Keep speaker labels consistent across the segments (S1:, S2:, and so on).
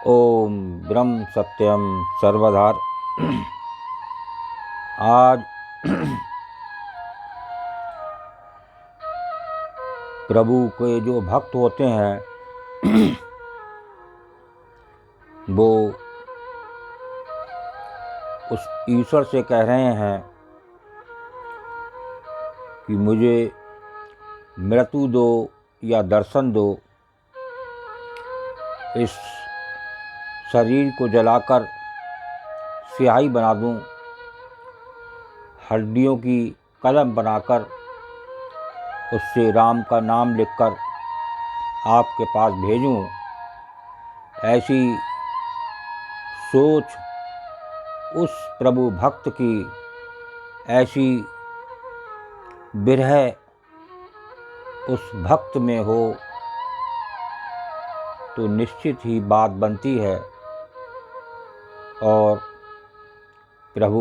S1: ओम ब्रह्म सत्यम सर्वधार। आज प्रभु के जो भक्त होते हैं वो उस ईश्वर से कह रहे हैं कि मुझे मृत्यु दो या दर्शन दो, इस शरीर को जलाकर स्याही बना दूं, हड्डियों की कलम बनाकर उससे राम का नाम लिखकर आपके पास भेजूं। ऐसी सोच उस प्रभु भक्त की, ऐसी विरह उस भक्त में हो तो निश्चित ही बात बनती है और प्रभु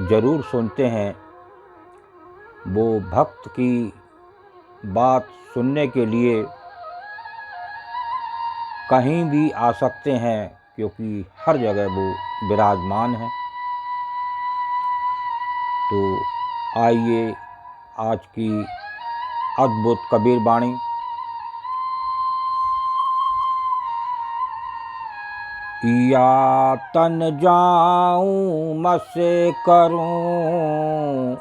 S1: जरूर सुनते हैं। वो भक्त की बात सुनने के लिए कहीं भी आ सकते हैं, क्योंकि हर जगह वो विराजमान है। तो आइए आज की अद्भुत कबीर वाणी। या तन जाऊं मसे करूं,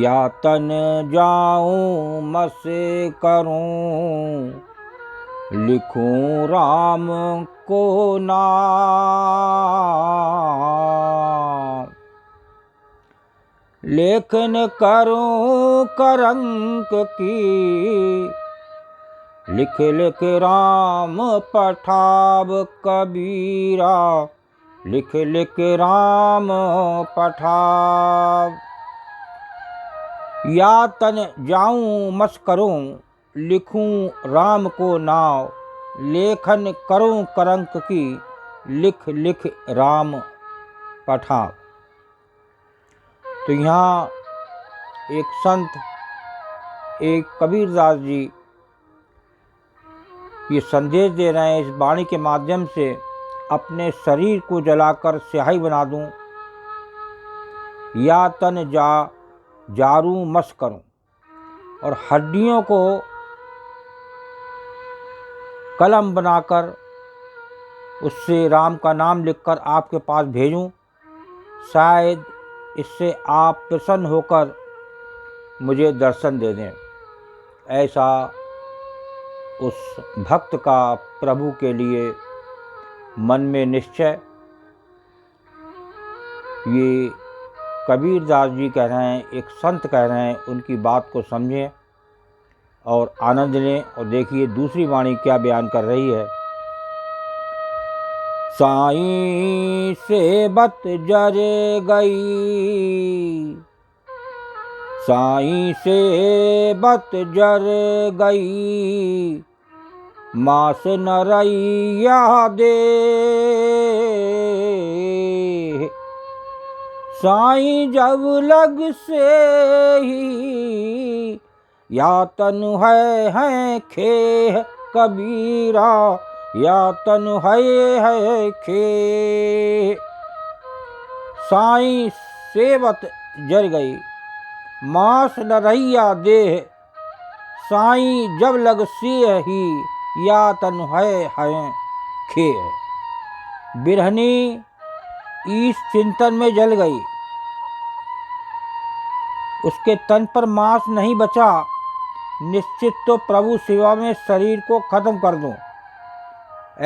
S1: या तन जाऊं मसे करूं, लिखूं राम को नाम। लेखन करूं करंक की, लिख लिख राम पठाव कबीरा, लिख लिख राम पठाव। या तन जाऊं मस करूं, लिखूं राम को नाव। लेखन करूं करंक की, लिख लिख राम पठाव। तो यहाँ एक संत, एक कबीरदास जी ये संदेश दे रहे हैं इस वाणी के माध्यम से, अपने शरीर को जलाकर स्याही बना दूं, या तन जारूं मस करूं, और हड्डियों को कलम बनाकर उससे राम का नाम लिखकर आपके पास भेजूं। शायद इससे आप प्रसन्न होकर मुझे दर्शन दे दें। ऐसा उस भक्त का प्रभु के लिए मन में निश्चय। ये कबीरदास जी कह रहे हैं, एक संत कह रहे हैं, उनकी बात को समझें और आनंद लें। और देखिए दूसरी वाणी क्या बयान कर रही है। साईं से बत जरे गई, साईं से बत जर गई, मास नरैया दे। साईं जब लग से ही, या तन है खेह कबीरा, या तन है खेह। साईं सेवत जर गई, मास नरैया देह। साईं जब लग से ही, या तन है खेह। बिरहनी इस चिंतन में जल गई, उसके तन पर मांस नहीं बचा। निश्चित तो प्रभु सेवा में शरीर को खत्म कर दूं।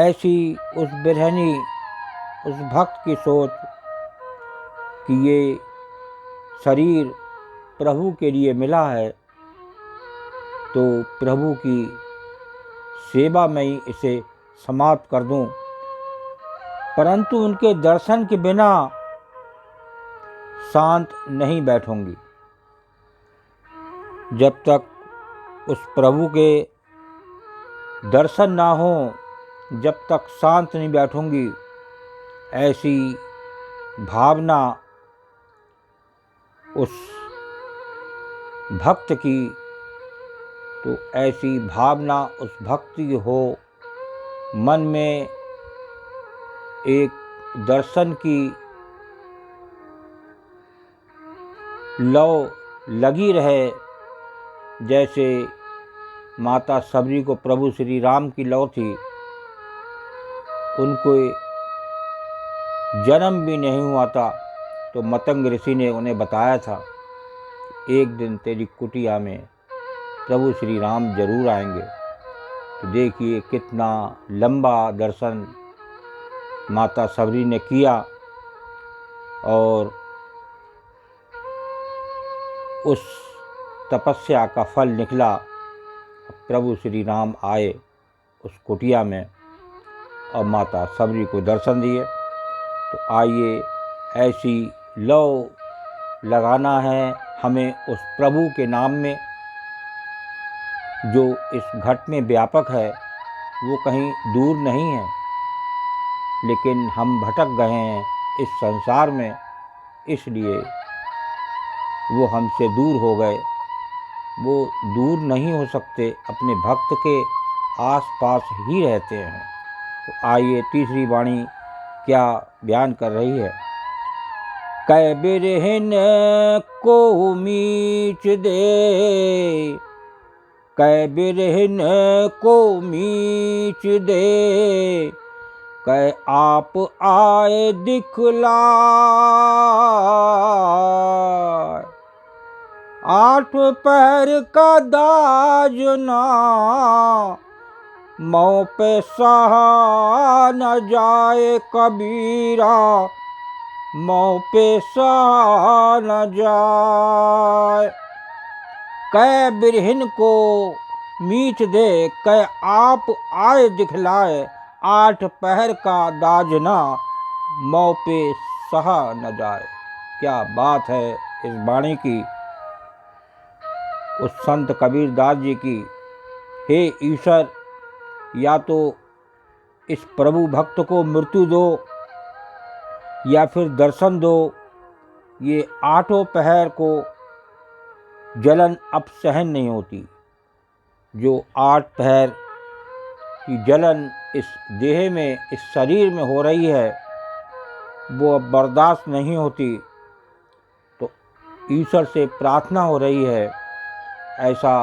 S1: ऐसी उस बिरहनी, उस भक्त की सोच कि ये शरीर प्रभु के लिए मिला है, तो प्रभु की सेवा में ही इसे समाप्त कर दूं। परंतु उनके दर्शन के बिना शांत नहीं बैठूंगी। जब तक उस प्रभु के दर्शन ना हो, जब तक शांत नहीं बैठूंगी। ऐसी भावना उस भक्त की, तो ऐसी भावना उस भक्ति हो मन में एक दर्शन की लौ लगी रहे, जैसे माता सबरी को प्रभु श्री राम की लौ थी। उनको जन्म भी नहीं हुआ था तो मतंग ऋषि ने उन्हें बताया था, एक दिन तेरी कुटिया में प्रभु श्री राम जरूर आएंगे। तो देखिए कितना लंबा दर्शन माता सबरी ने किया और उस तपस्या का फल निकला। प्रभु श्री राम आए उस कुटिया में और माता सबरी को दर्शन दिए। तो आइए ऐसी लौ लगाना है हमें उस प्रभु के नाम में, जो इस घट में व्यापक है, वो कहीं दूर नहीं है, लेकिन हम भटक गए हैं इस संसार में, इसलिए वो हमसे दूर हो गए। वो दूर नहीं हो सकते, अपने भक्त के आस पास ही रहते हैं। तो आइए तीसरी वाणी क्या बयान कर रही है। कै बिरहिन को मीच दे, कै बिरहिन को मीच दे, कै आप आए दिखला। 8 पहर का दाजना, मौ पे सहा न जाए कबीरा, मौ पे सहा न जाए। कै बिरहिन को मीच दे, कै आप आए दिखलाए, 8 पहर का दाजना, मौ पे सहा न जाए। क्या बात है इस वाणी की, उस संत कबीरदास जी की। हे ईश्वर, या तो इस प्रभु भक्त को मृत्यु दो या फिर दर्शन दो। ये 8 पहर को जलन अब सहन नहीं होती। जो 8 पहर की जलन इस देह में, इस शरीर में हो रही है, वो अब बर्दाश्त नहीं होती। तो ईश्वर से प्रार्थना हो रही है, ऐसा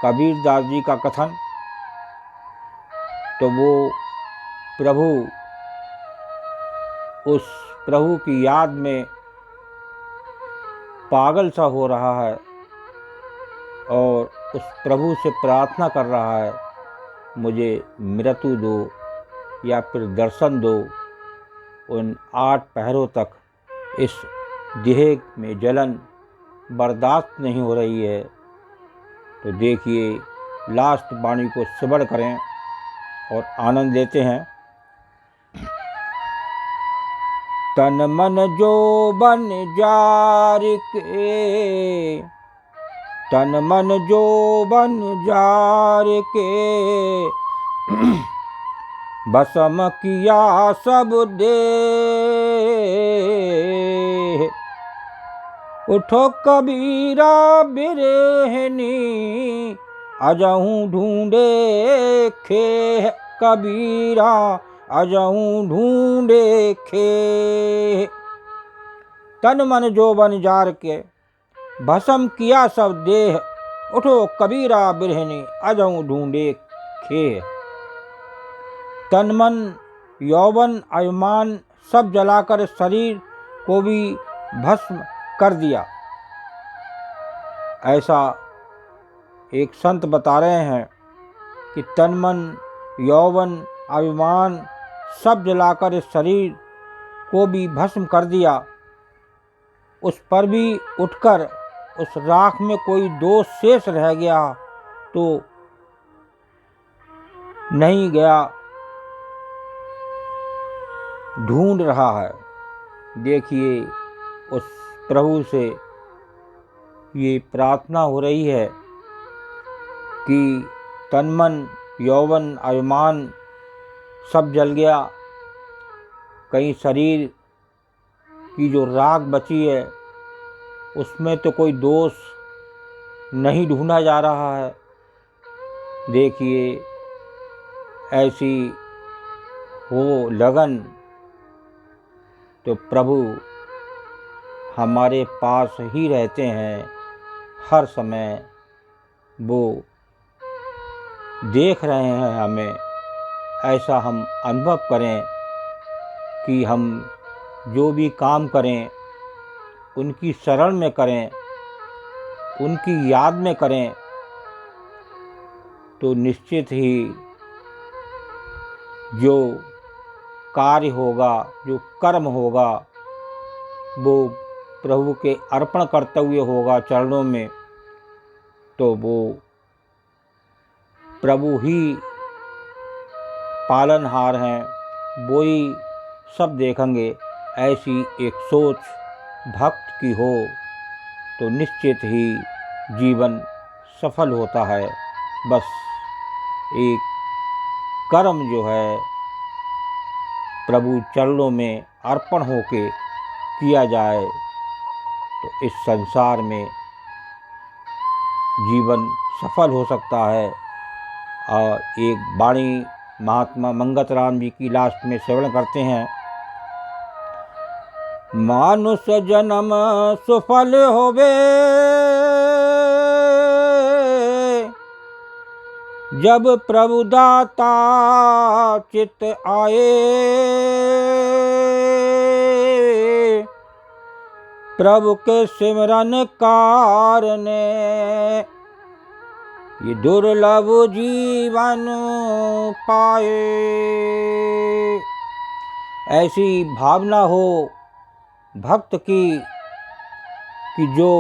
S1: कबीरदास जी का कथन। तो वो प्रभु, उस प्रभु की याद में पागल सा हो रहा है और उस प्रभु से प्रार्थना कर रहा है, मुझे मृत्यु दो या फिर दर्शन दो। उन 8 पहरों तक इस देह में जलन बर्दाश्त नहीं हो रही है। तो देखिए लास्ट वाणी को श्रवण करें और आनंद लेते हैं। तन मन जो बन जार के, तन मन जो बन जार के, भस्म किया सब दे। उठो कबीरा बिरहनी, अजहूँ ढूंढे खे, कबीरा अजहूँ ढूंढे खे। तन मन जो बन जार के, भस्म किया सब देह, उठो कबीरा बिरहनी, अजहूँ ढूंढे खे। तन मन यौवन अभिमान सब जलाकर शरीर को भी भस्म कर दिया। ऐसा एक संत बता रहे हैं कि तन मन यौवन अभिमान सब जलाकर इस शरीर को भी भस्म कर दिया। उस पर भी उठकर उस राख में कोई दोष शेष रह गया तो नहीं गया, ढूंढ रहा है। देखिए उस प्रभु से ये प्रार्थना हो रही है कि तन मन यौवन अभिमान सब जल गया, कहीं शरीर की जो राख बची है उसमें तो कोई दोष नहीं ढूंढा जा रहा है। देखिए ऐसी हो लगन तो प्रभु हमारे पास ही रहते हैं, हर समय वो देख रहे हैं हमें। ऐसा हम अनुभव करें कि हम जो भी काम करें उनकी शरण में करें, उनकी याद में करें, तो निश्चित ही जो कार्य होगा, जो कर्म होगा, वो प्रभु के अर्पण करते हुए होगा चरणों में, तो वो प्रभु ही पालनहार हैं, वो ही सब देखेंगे। ऐसी एक सोच भक्त की हो तो निश्चित ही जीवन सफल होता है। बस एक कर्म जो है प्रभु चरणों में अर्पण होके किया जाए तो इस संसार में जीवन सफल हो सकता है। और एक वाणी महात्मा मंगत राम जी की लास्ट में श्रवण करते हैं। मानुष जन्म सुफल होवे, जब प्रभु दाता चित आए, प्रभु के सिमरन कारणे ये दुर्लभ जीवन पाए। ऐसी भावना हो भक्त की कि जो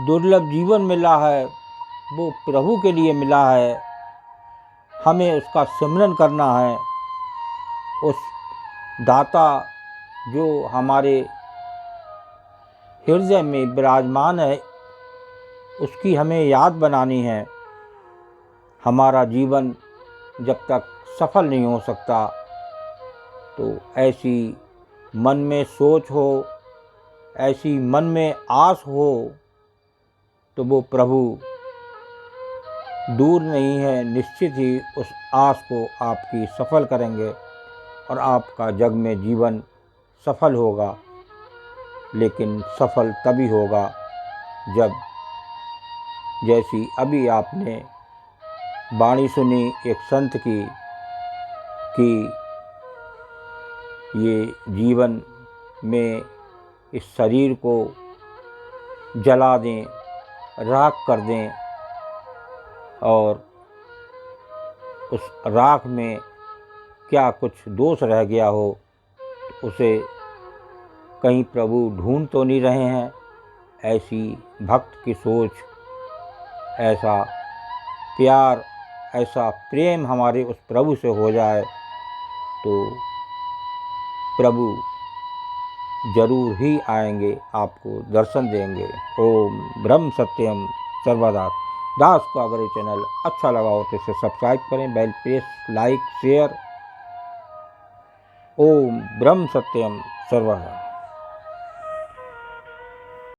S1: दुर्लभ जीवन मिला है वो प्रभु के लिए मिला है, हमें उसका सिमरन करना है। उस दाता जो हमारे हृदय में विराजमान है उसकी हमें याद बनानी है। हमारा जीवन जब तक सफल नहीं हो सकता तो ऐसी मन में सोच हो, ऐसी मन में आस हो तो वो प्रभु दूर नहीं है, निश्चित ही उस आस को आपकी सफल करेंगे और आपका जग में जीवन सफल होगा। लेकिन सफल तभी होगा जब, जैसी अभी आपने वाणी सुनी एक संत की कि ये जीवन में इस शरीर को जला दें, राख कर दें और उस राख में क्या कुछ दोष रह गया हो तो उसे कहीं प्रभु ढूंढ तो नहीं रहे हैं। ऐसी भक्त की सोच, ऐसा प्यार, ऐसा प्रेम हमारे उस प्रभु से हो जाए तो प्रभु जरूर ही आएंगे, आपको दर्शन देंगे। ओम ब्रह्म सत्यम सर्वदा। दास को अगर ये चैनल अच्छा लगा हो तो इसे सब्सक्राइब करें, बेल प्रेस, लाइक, शेयर। ओम ब्रह्म सत्यम सर्वदा।